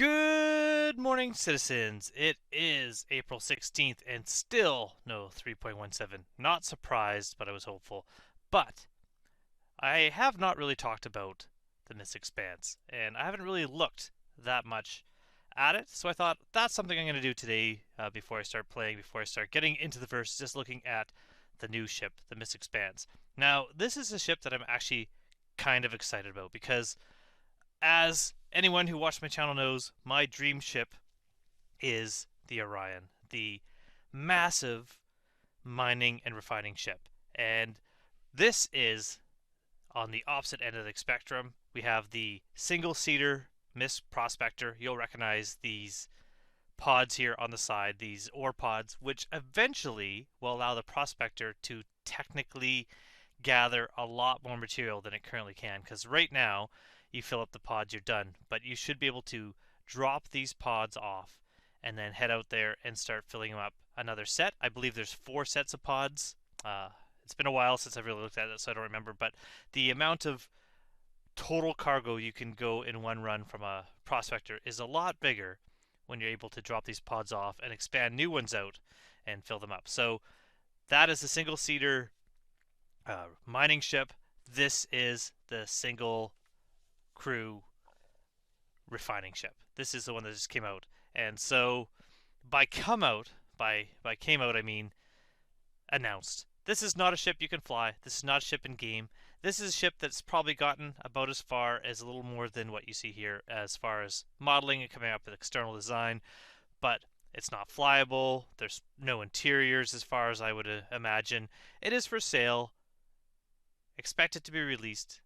Good morning, citizens. It is April 16th and still no 3.17. Not surprised, but I was hopeful. But I have not really talked about the MISC Expanse, and I haven't really looked that much at it, so I thought that's something I'm going to do today before I start playing, before I start getting into the verse, just looking at the new ship, the MISC Expanse. Now, this is a ship that I'm actually kind of excited about because as anyone who watched my channel knows, my dream ship is the Orion, the massive mining and refining ship. And this is on the opposite end of the spectrum. We have the single Cedar MISC Prospector. You'll recognize these pods here on the side, these ore pods, which eventually will allow the Prospector to technically gather a lot more material than it currently can. Because right now, you fill up the pods, you're done. But you should be able to drop these pods off and then head out there and start filling them up another set. I believe there's 4 sets of pods. It's been a while since I've really looked at it, so I don't remember. But the amount of total cargo you can go in one run from a prospector is a lot bigger when you're able to drop these pods off and expand new ones out and fill them up. So that is the single seater mining ship. This is the single crew refining ship. This is the one that just came out. And so by came out I mean announced. This is not a ship you can fly. This is not a ship in game. This is a ship that's probably gotten about as far as a little more than what you see here as far as modeling and coming up with external design, but it's not flyable. There's no interiors as far as I would imagine. It is for sale. Expected to be released.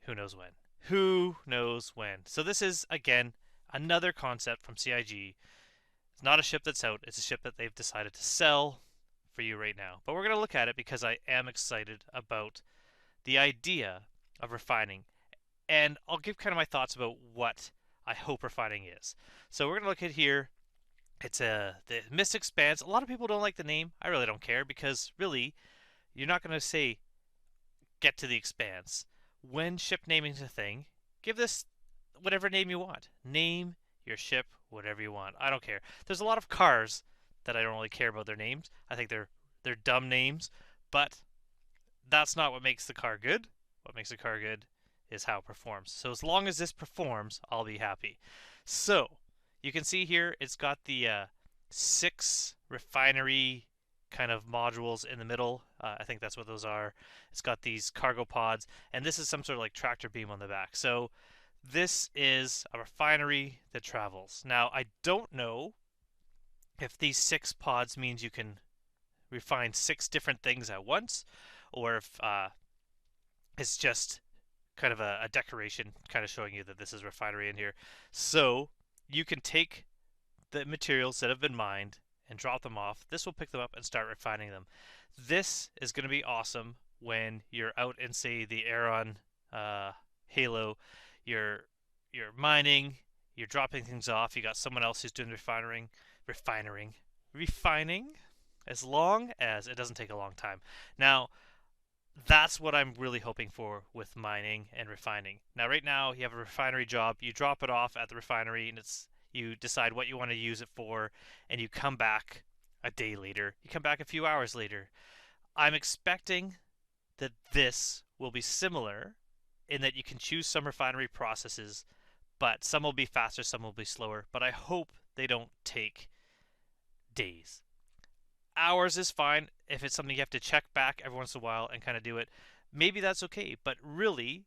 Who knows when? Who knows when? So this is, again, another concept from CIG. It's not a ship that's out. It's a ship that they've decided to sell for you right now. But we're going to look at it because I am excited about the idea of refining. And I'll give kind of my thoughts about what I hope refining is. So we're going to look at here. It's the MISC Expanse. A lot of people don't like the name. I really don't care because really, you're not going to say get to the expanse. When ship naming is a thing, give this whatever name you want. Name your ship whatever you want. I don't care. There's a lot of cars that I don't really care about their names. I think they're dumb names, but that's not what makes the car good. What makes the car good is how it performs. So as long as this performs, I'll be happy. So you can see here it's got the 6 refinery kind of modules in the middle. I think that's what those are. It's got these cargo pods, and this is some sort of like tractor beam on the back. So this is a refinery that travels. Now, I don't know if these 6 pods means you can refine 6 different things at once, or if it's just kind of a decoration kind of showing you that this is refinery in here. So you can take the materials that have been mined and drop them off. This will pick them up and start refining them. This is going to be awesome when you're out in, say, the Aeron Halo. You're mining, you're dropping things off. You got someone else who's doing refining, as long as it doesn't take a long time. Now, that's what I'm really hoping for with mining and refining. Now, right now, you have a refinery job. You drop it off at the refinery, and you decide what you want to use it for, and you come back a day later. You come back a few hours later. I'm expecting that this will be similar in that you can choose some refinery processes, but some will be faster, some will be slower. But I hope they don't take days. Hours is fine if it's something you have to check back every once in a while and kind of do it. Maybe that's okay, but really,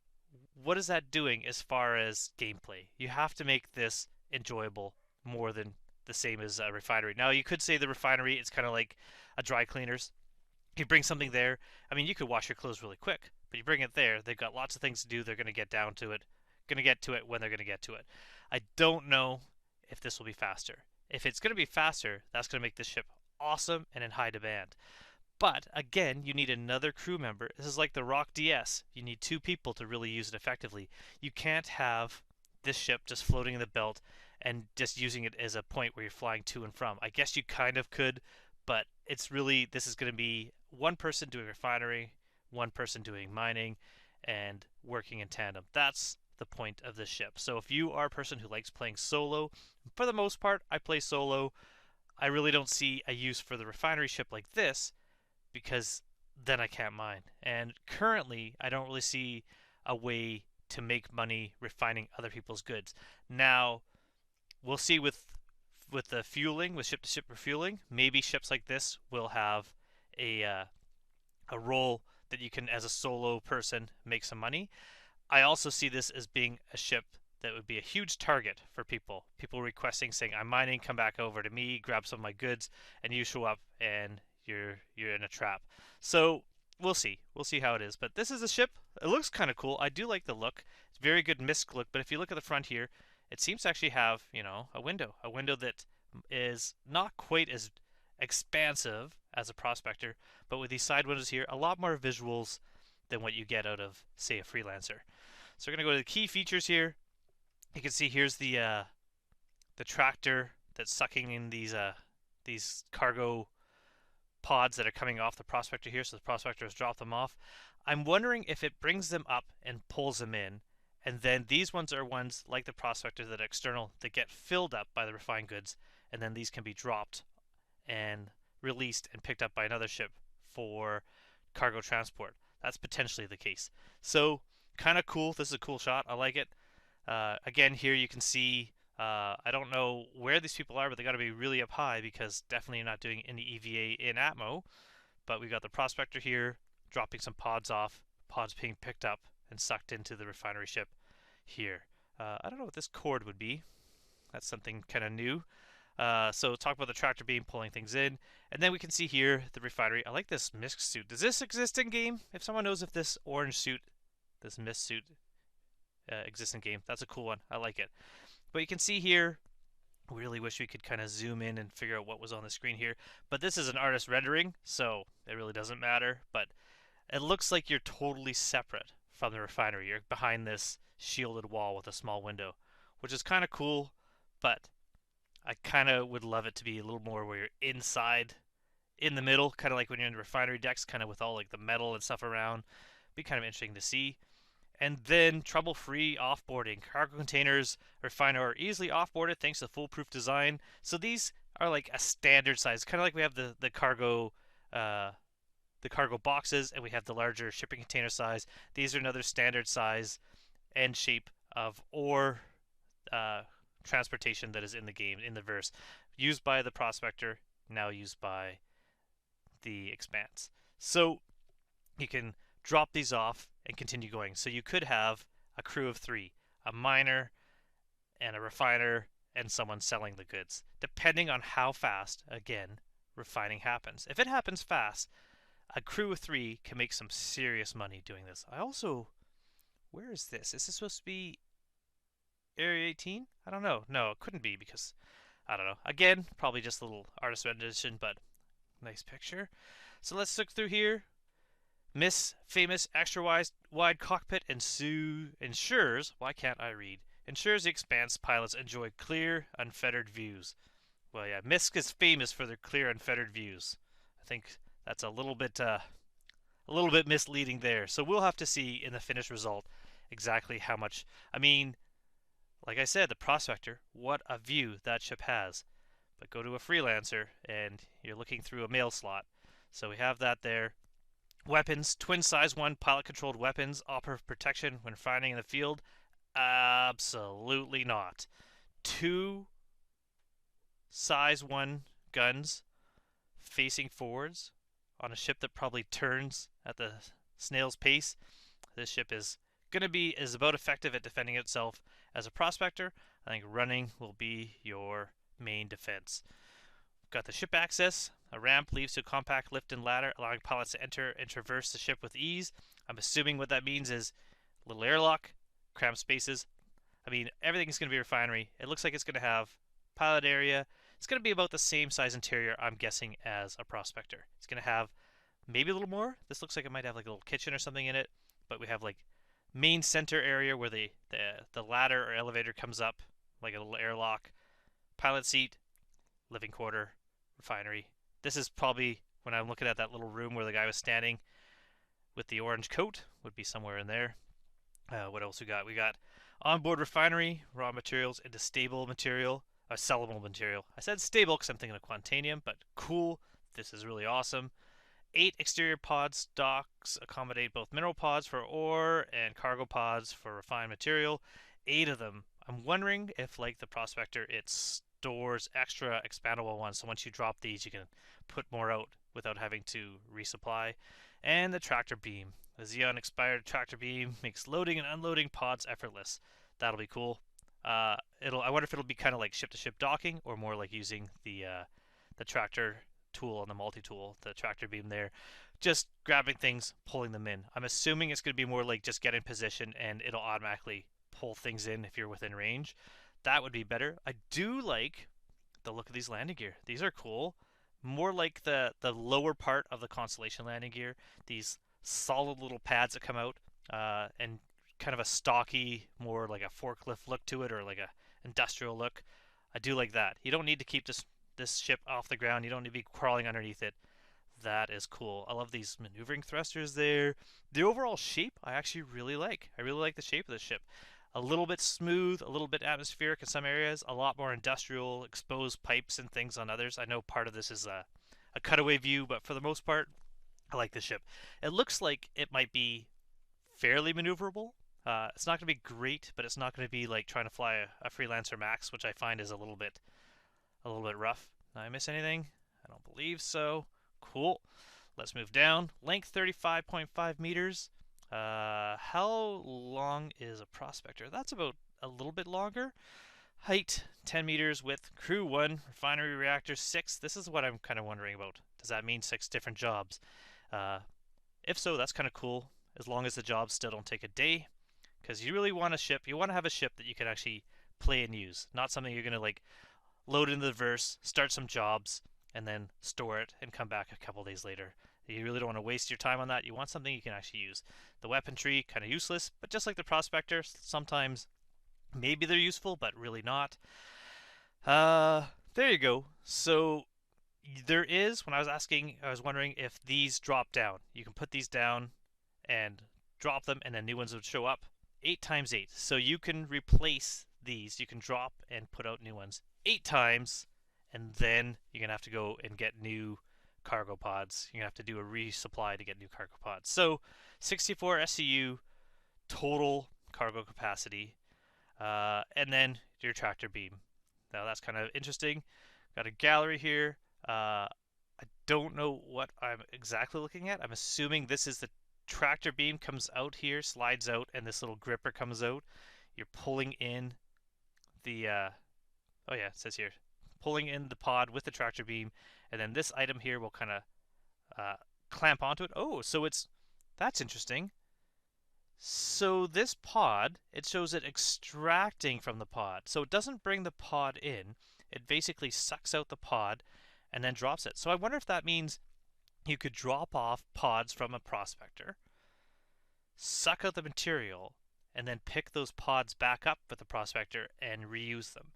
what is that doing as far as gameplay? You have to make this enjoyable more than the same as a refinery. Now, you could say the refinery is kind of like a dry cleaners. You bring something there. I mean, you could wash your clothes really quick, but you bring it there. They've got lots of things to do. They're going to get down to it. Going to get to it when they're going to get to it. I don't know if this will be faster. If it's going to be faster, that's going to make this ship awesome and in high demand. But again, you need another crew member. This is like the Rock DS. You need 2 people to really use it effectively. You can't have this ship just floating in the belt and just using it as a point where you're flying to and from. I guess you kind of could, but it's really, this is going to be one person doing refinery, one person doing mining, and working in tandem. That's the point of this ship. So if you are a person who likes playing solo, for the most part, I play solo. I really don't see a use for the refinery ship like this because then I can't mine. And currently, I don't really see a way to make money refining other people's goods. Now, we'll see with the fueling, with ship-to-ship refueling, maybe ships like this will have a role that you can, as a solo person, make some money. I also see this as being a ship that would be a huge target for people. People requesting, saying, "I'm mining, come back over to me, grab some of my goods," and you show up and you're in a trap. So we'll see. We'll see how it is. But this is a ship. It looks kind of cool. I do like the look. It's very good MISC look. But if you look at the front here, it seems to actually have, a window that is not quite as expansive as a Prospector, but with these side windows here, a lot more visuals than what you get out of, say, a Freelancer. So we're gonna go to the key features here. You can see here's the tractor that's sucking in these cargo pods that are coming off the Prospector here. So the Prospector has dropped them off. I'm wondering if it brings them up and pulls them in, and then these ones are ones like the Prospector that are external that get filled up by the refined goods, and then these can be dropped and released and picked up by another ship for cargo transport. That's potentially the case. So kind of cool. This is a cool shot. I like it. Again, here you can see, I don't know where these people are, but they got to be really up high because definitely not doing any EVA in Atmo. But we got the Prospector here dropping some pods off, pods being picked up and sucked into the refinery ship here. I don't know what this cord would be. That's something kind of new. So talk about the tractor beam pulling things in, and then we can see here the refinery. I like this MISC suit. Does this exist in game? If someone knows if this orange suit, this MISC suit, exists in game, that's a cool one. I like it. But you can see here, I really wish we could kind of zoom in and figure out what was on the screen here. But this is an artist rendering, so it really doesn't matter. But it looks like you're totally separate from the refinery. You're behind this shielded wall with a small window, which is kind of cool, but I kind of would love it to be a little more where you're inside, in the middle, kind of like when you're in the refinery decks, kind of with all like the metal and stuff around. Be kind of interesting to see. And then trouble-free offboarding. Cargo containers refiner are easily offboarded thanks to foolproof design. So these are like a standard size, kind of like we have the cargo boxes, and we have the larger shipping container size. These are another standard size and shape of ore transportation that is in the game, in the verse, used by the Prospector, now used by the Expanse. So you can drop these off and continue going. So you could have a crew of 3, a miner and a refiner and someone selling the goods, depending on how fast, again, refining happens. If it happens fast, a crew of 3 can make some serious money doing this. I also, where is this? Is this supposed to be Area 18? I don't know. No, it couldn't be because, I don't know. Again, probably just a little artist rendition, but nice picture. So let's look through here. MISC famous extra wide cockpit ensures, why can't I read? Ensures the Expanse pilots enjoy clear, unfettered views. Well, yeah, MISC is famous for their clear, unfettered views. I think that's a little bit misleading there. So we'll have to see in the finished result exactly how much. I mean, like I said, the Prospector, what a view that ship has. But go to a Freelancer and you're looking through a mail slot. So we have that there. Weapons, twin size 1 pilot controlled weapons offer protection when fighting in the field. Absolutely not. 2 size 1 guns facing forwards on a ship that probably turns at the snail's pace. This ship is about effective at defending itself as a Prospector. I think running will be your main defense. Got the ship access. A ramp leads to a compact lift and ladder, allowing pilots to enter and traverse the ship with ease. I'm assuming what that means is a little airlock, cramped spaces. I mean, everything's going to be refinery. It looks like it's going to have pilot area. It's going to be about the same size interior, I'm guessing, as a Prospector. It's going to have maybe a little more. This looks like it might have like a little kitchen or something in it, but we have like main center area where the ladder or elevator comes up, like a little airlock, pilot seat, living quarter, refinery. This is probably, when I'm looking at that little room where the guy was standing with the orange coat, would be somewhere in there. What else we got? We got Onboard refinery, raw materials into stable material, sellable material. I said stable because I'm thinking of Quantanium, but cool. This is really awesome. 8 exterior pod stocks accommodate both mineral pods for ore and cargo pods for refined material. 8 of them. I'm wondering if, like the Prospector, it stores extra expandable ones. So once you drop these, you can put more out without having to resupply. And the tractor beam. The Xeon expired tractor beam makes loading and unloading pods effortless. That'll be cool. I wonder if it'll be kind of like ship-to-ship docking, or more like using the tractor tool on the multi-tool, the tractor beam there, just grabbing things, pulling them in. I'm assuming it's going to be more like just get in position and it'll automatically pull things in if you're within range. That would be better. I do like the look of these landing gear. These are cool. More like the lower part of the Constellation landing gear. These solid little pads that come out, and kind of a stocky, more like a forklift look to it, or like a industrial look. I do like that. You don't need to keep this ship off the ground. You don't need to be crawling underneath it. That is cool. I love these maneuvering thrusters there. The overall shape I actually really like. I really like the shape of this ship. A little bit smooth, a little bit atmospheric in some areas, a lot more industrial, exposed pipes and things on others. I know part of this is a cutaway view, but for the most part, I like this ship. It looks like it might be fairly maneuverable. It's not going to be great, but it's not going to be like trying to fly a Freelancer Max, which I find is a little bit rough. Did I miss anything? I don't believe so. Cool. Let's move down. Length 35.5 meters. How long is a Prospector? That's about a little bit longer. Height 10 meters. Width crew 1. Refinery reactor 6. This is what I'm kind of wondering about. Does that mean 6 different jobs? If so, that's kind of cool, as long as the jobs still don't take a day. Because you really want you want to have a ship that you can actually play and use, not something you're going to like load into the verse, start some jobs, and then store it and come back a couple days later. You really don't want to waste your time on that. You want something you can actually use. The weapon tree, kind of useless, but just like the Prospector, sometimes maybe they're useful, but really not. There you go. So there is, when I was asking, I was wondering if these drop down. You can put these down and drop them, and then new ones would show up. 8 times 8. So you can replace these. You can drop and put out new ones 8 times, and then you're going to have to go and get new cargo pods. You're going to have to do a resupply to get new cargo pods. So 64 SCU total cargo capacity, and then your tractor beam. Now that's kind of interesting. Got a gallery here. I don't know what I'm exactly looking at. I'm assuming this is the tractor beam comes out here, slides out, and this little gripper comes out. You're pulling in the oh yeah, it says here, pulling in the pod with the tractor beam, and then this item here will kind of clamp onto it. Oh, so that's interesting. So this pod, it shows it extracting from the pod. So it doesn't bring the pod in. It basically sucks out the pod and then drops it. So I wonder if that means you could drop off pods from a Prospector, suck out the material, and then pick those pods back up with the Prospector and reuse them.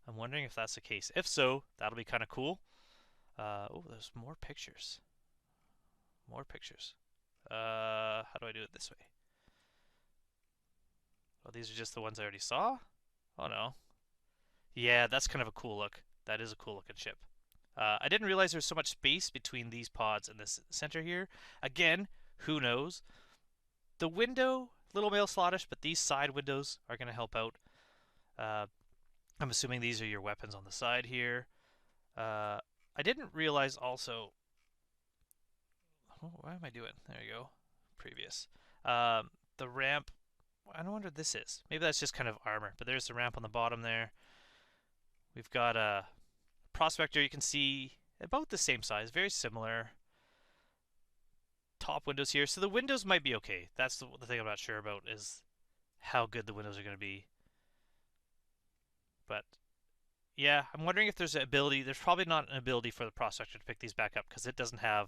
I'm wondering if that's the case. If so, that'll be kind of cool. Oh, there's more pictures. More pictures. How do I do it this way? Oh, these are just the ones I already saw? Oh no. Yeah, that's kind of a cool look. That is a cool looking ship. I didn't realize there's so much space between these pods and this center here. Again, who knows? The window, little male slottish, but these side windows are going to help out. I'm assuming these are your weapons on the side here. I didn't realize also... Oh, what am I doing? There you go. Previous. The ramp... I don't wonder what this is. Maybe that's just kind of armor, but there's the ramp on the bottom there. We've got a Prospector, you can see about the same size, very similar. Top windows here. So the windows might be okay. That's the thing I'm not sure about, is how good the windows are going to be. But yeah, I'm wondering if there's an ability. There's probably not an ability for the Prospector to pick these back up because it doesn't have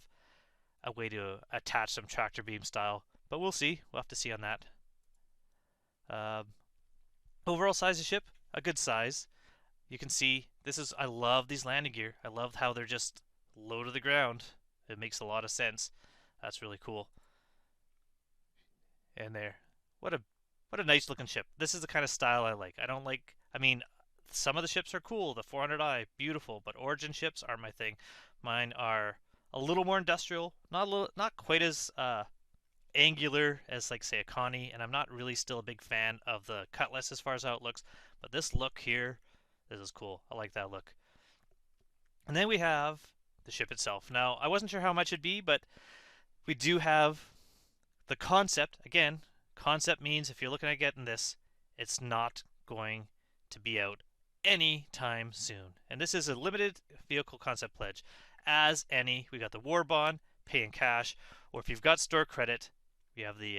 a way to attach some tractor beam style. But we'll see. We'll have to see on that. Overall size of ship, a good size. You can see I love these landing gear. I love how they're just low to the ground. It makes a lot of sense. That's really cool. And there. What a What a nice looking ship. This is the kind of style I like. I don't like, I mean, some of the ships are cool. The 400i, beautiful, but Origin ships aren't my thing. Mine are a little more industrial, not quite as angular as like say a Connie, and I'm not really still a big fan of the Cutlass as far as how it looks. But this look here, this is cool. I like that look. And then we have the ship itself. Now, I wasn't sure how much it'd be, but we do have the concept. Again, concept means if you're looking at getting this, it's not going to be out anytime soon. And this is a limited vehicle concept pledge. As any, we got the war bond, pay in cash, or if you've got store credit, we have the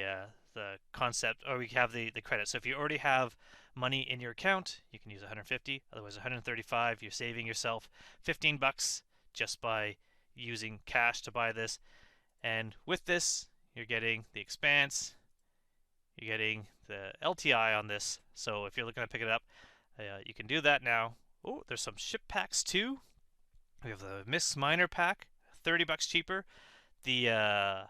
concept, or we have the credit. So if you already have money in your account, you can use 150, otherwise 135. You're saving yourself 15 bucks just by using cash to buy this. And with this, you're getting the Expanse, you're getting the LTI on this. So if you're looking to pick it up, you can do that now. Oh, there's some ship packs too. We have the MISC Minor pack, 30 bucks cheaper. The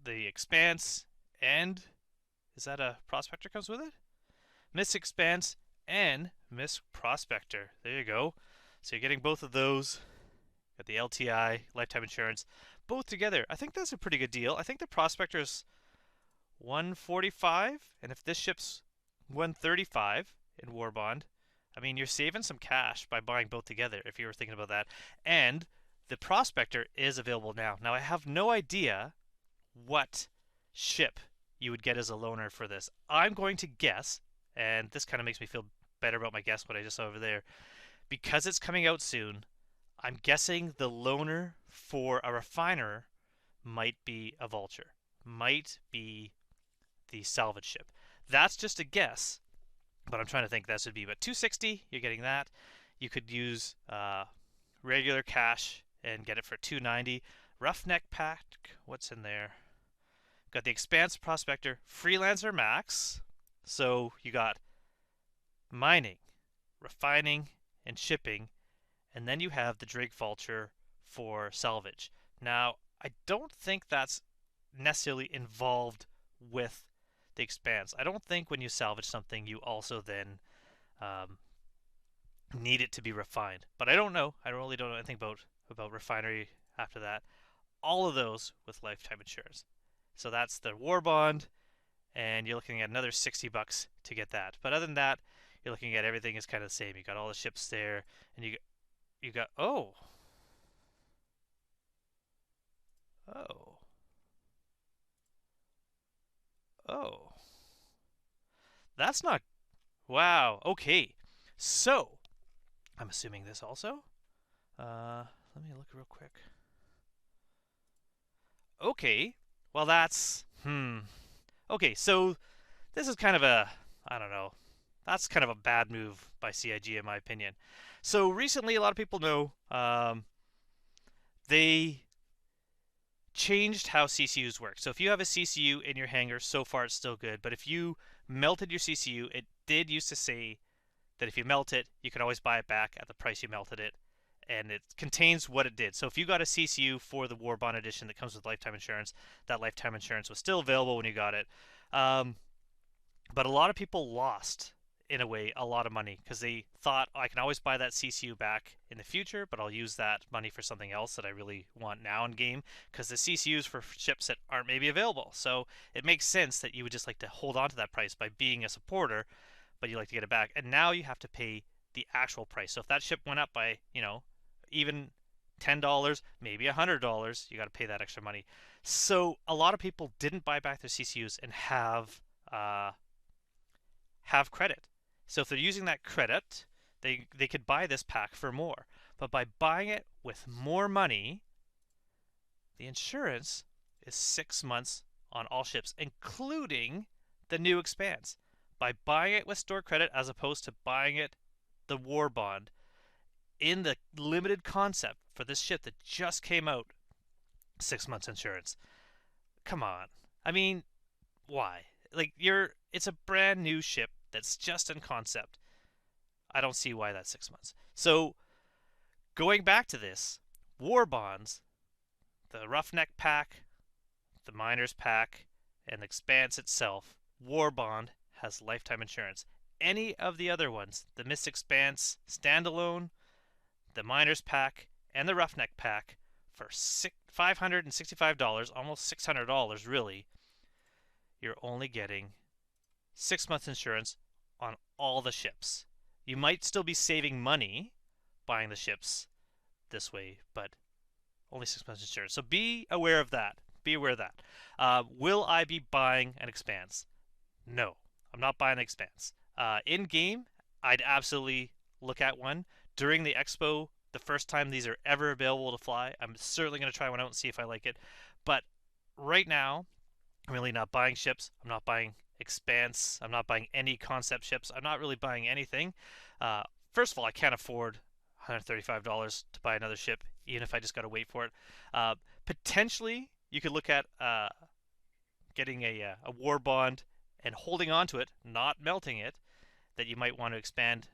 Expanse, and is that a Prospector comes with it? MISC Expanse and MISC Prospector. There you go. So you're getting both of those. Got the LTI, lifetime insurance, both together. I think that's a pretty good deal. I think the Prospector is 145, and if this ship's 135 in War Bond, I mean, you're saving some cash by buying both together if you were thinking about that. And the Prospector is available now. Now, I have no idea what ship you would get as a loaner for this. I'm going to guess, and this kind of makes me feel better about my guess, what I just saw over there. Because it's coming out soon, I'm guessing the loaner for a refiner might be a Vulture, might be the salvage ship. That's just a guess, but I'm trying to think that would be. But 260, you're getting that. You could use regular cash and get it for 290. Roughneck pack, what's in there? Got the Expanse Prospector, Freelancer Max. So you got mining, refining, and shipping. And then you have the Drake Vulture for salvage. Now, I don't think that's necessarily involved with the Expanse. I don't think when you salvage something, you also then need it to be refined. But I don't know. I really don't know anything about refinery after that. All of those with lifetime insurance. So that's the war bond, and you're looking at another 60 bucks to get that. But other than that, you're looking at everything is kind of the same. You got all the ships there, and you got oh. That's not, wow. Okay, so I'm assuming this also. Let me look real quick. Okay, well that's okay, so this is kind of a, I don't know, that's kind of a bad move by CIG in my opinion. So recently, a lot of people know they changed how CCUs work. So if you have a CCU in your hangar, so far it's still good. But if you melted your CCU, it did used to say that if you melt it, you can always buy it back at the price you melted it. And it contains what it did. So if you got a CCU for the War Bond Edition that comes with lifetime insurance, that lifetime insurance was still available when you got it. But a lot of people lost, in a way, a lot of money because they thought, oh, I can always buy that CCU back in the future, but I'll use that money for something else that I really want now in game, because the CCUs for ships that aren't maybe available. So it makes sense that you would just like to hold on to that price by being a supporter, but you like to get it back. And now you have to pay the actual price. So if that ship went up by, even $10, maybe $100, you got to pay that extra money. So a lot of people didn't buy back their CCUs and have credit. So if they're using that credit, they could buy this pack for more. But by buying it with more money, the insurance is 6 months on all ships, including the new Expanse. By buying it with store credit as opposed to buying it the war bond in the limited concept for this ship that just came out, 6 months insurance. Come on. I mean, why? Like, it's a brand new ship that's just in concept. I don't see why that's 6 months. So, going back to this, war bonds, the Roughneck pack, the Miners pack, and the Expanse itself War Bond has lifetime insurance. Any of the other ones, the MISC Expanse standalone, the Miners Pack, and the Roughneck Pack, for $565, almost $600 really, you're only getting 6 months insurance on all the ships. You might still be saving money buying the ships this way, but only 6 months insurance. So be aware of that. Be aware of that. Will I be buying an Expanse? No, I'm not buying an Expanse. In game, I'd absolutely look at one. During the expo, the first time these are ever available to fly, I'm certainly going to try one out and see if I like it. But right now, I'm really not buying ships. I'm not buying Expanse. I'm not buying any concept ships. I'm not really buying anything. First of all, I can't afford $135 to buy another ship, even if I just got to wait for it. Potentially, you could look at getting a war bond and holding on to it, not melting it, that you might want to expand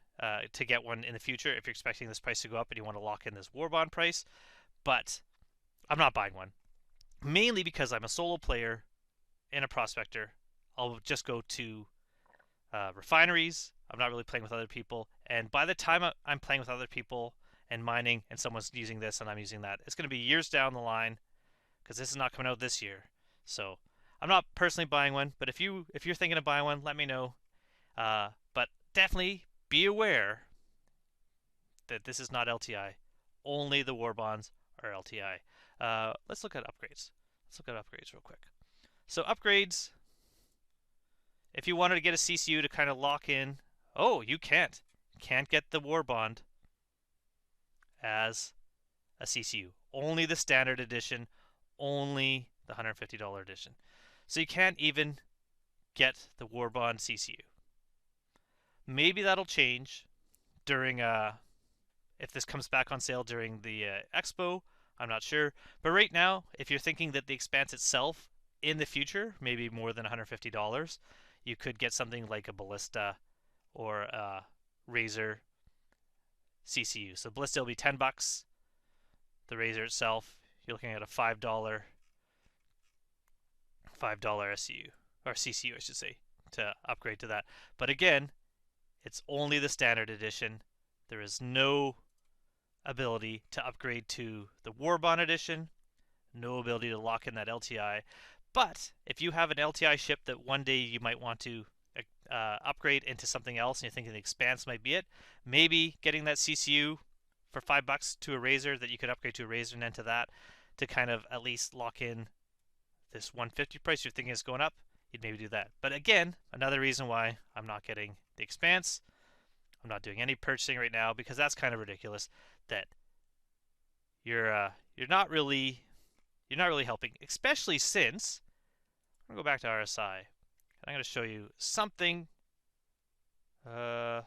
to get one in the future if you're expecting this price to go up and you want to lock in this war bond price. But I'm not buying one, mainly because I'm a solo player in a Prospector. I'll just go to refineries. I'm not really playing with other people. And by the time I'm playing with other people and mining and someone's using this and I'm using that, it's going to be years down the line because this is not coming out this year. So I'm not personally buying one, but if you're thinking of buying one, let me know. But definitely be aware that this is not LTI. Only the war bonds are LTI. Let's look at upgrades. Let's look at upgrades real quick. So upgrades, if you wanted to get a CCU to kind of lock in, oh, you can't. Can't get the war bond as a CCU. Only the standard edition, only the $150 edition. So you can't even get the war bond CCU. Maybe that'll change during if this comes back on sale during the expo. I'm not sure. But right now, if you're thinking that the Expanse itself in the future, maybe more than $150, you could get something like a Ballista or a Razor CCU. So Ballista will be $10. The Razor itself, you're looking at a $5 SCU or CCU, I should say, to upgrade to that. But again, it's only the standard edition. There is no ability to upgrade to the Warbond edition, no ability to lock in that LTI. But if you have an LTI ship that one day you might want to upgrade into something else and you're thinking the Expanse might be it, maybe getting that CCU for $5 to a Razor that you could upgrade to a Razor and then to that to kind of at least lock in this 150 price you're thinking is going up, you'd maybe do that. But again, another reason why I'm not getting the Expanse. I'm not doing any purchasing right now because that's kind of ridiculous that you're not really helping, especially since I'm going to go back to RSI. I'm going to show you something that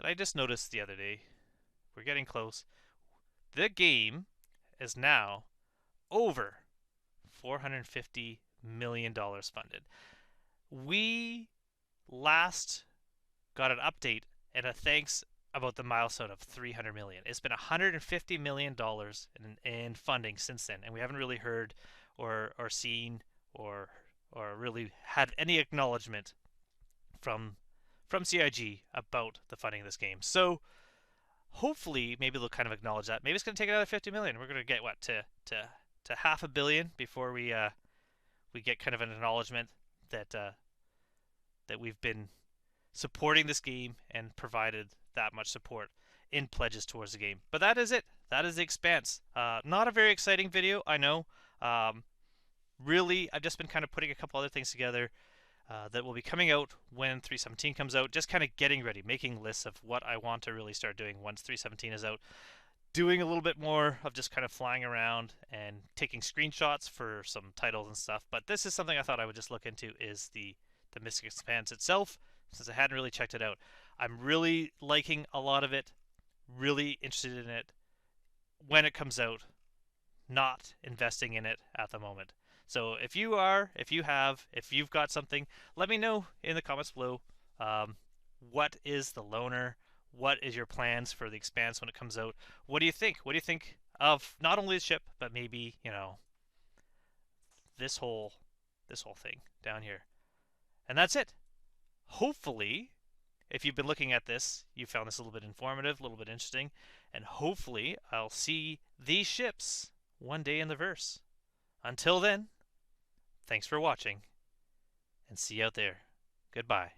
I just noticed the other day. We're getting close. The game is now over $450 million funded. We last got an update and a thanks about the milestone of $300 million. It's been $150 million in funding since then, and we haven't really heard or seen or really had any acknowledgement from CIG about the funding of this game. So hopefully, maybe they'll kind of acknowledge that. Maybe it's going to take another $50 million. We're going to get what to $500 million before we get kind of an acknowledgement that that we've been supporting this game and provided that much support in pledges towards the game. But that is it. That is the Expanse. Not a very exciting video, I know. Really, I've just been kind of putting a couple other things together that will be coming out when 3.17 comes out. Just kind of getting ready, making lists of what I want to really start doing once 3.17 is out. Doing a little bit more of just kind of flying around and taking screenshots for some titles and stuff. But this is something I thought I would just look into, is the MISC Expanse itself, since I hadn't really checked it out. I'm really liking a lot of it, really interested in it when it comes out, not investing in it at the moment. So if you've got something, let me know in the comments below. What is the loaner? What is your plans for the Expanse when it comes out? What do you think? What do you think of not only the ship, but maybe, this whole thing down here? And that's it. Hopefully, if you've been looking at this, you found this a little bit informative, a little bit interesting, and hopefully I'll see these ships one day in the verse. Until then, thanks for watching, and see you out there. Goodbye.